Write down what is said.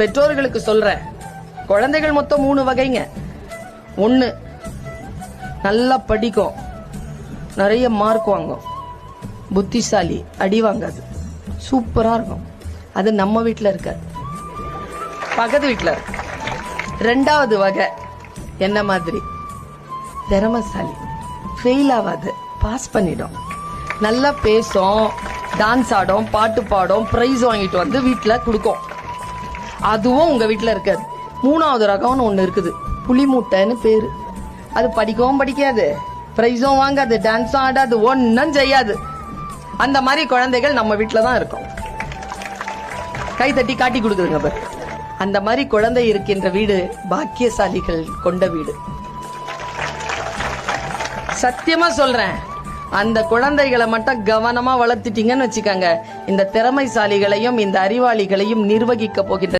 பெற்றோர்களுக்கு சொல்றேன், குழந்தைகள் மொத்தம் 3 வகைங்க. ஒண்ணு, நல்லா படிக்கும், நிறைய மார்க் வாங்கும், புத்திசாலி, அடி வாங்காது, சூப்பரா இருக்கும். அது நம்ம வீட்டுல இருக்காது, பக்கத்து வீட்டுல இருக்கு. 2வது வகை என்ன மாதிரி, திறமைசாலி, ஃபெயில் ஆகாது, பாஸ் பண்ணிடும், நல்லா பேசும், டான்ஸ் ஆடும், பாட்டு பாடும், பிரைஸ் வாங்கிட்டு வந்து வீட்டுல கொடுக்கும். அதுவும் உங்க வீட்டுல இருக்காது. 3வது ரகம்னு ஒண்ணு இருக்குது, புலி மூட்டைன்னு பேரு. அது படிக்கவும் படிக்காது, பிரைஸும் வாங்காது, டான்ஸும் ஆடாது, ஒன்னும் செய்யாது. அந்த மாதிரி குழந்தைகள் நம்ம வீட்டுல தான் இருக்கும். கை தட்டி காட்டி கொடுக்குதுங்க பாரு. அந்த மாதிரி குழந்தை இருக்கின்ற வீடு பாக்கியசாலிகள் கொண்ட வீடு. சத்தியமா சொல்றேன், அந்த குழந்தைகளை மட்டும் கவனமா வளர்த்துட்டீங்கன்னு வச்சுக்கோங்க, இந்த திறமைசாலிகளையும் இந்த அறிவாளிகளையும் நிர்வகிக்க போகின்ற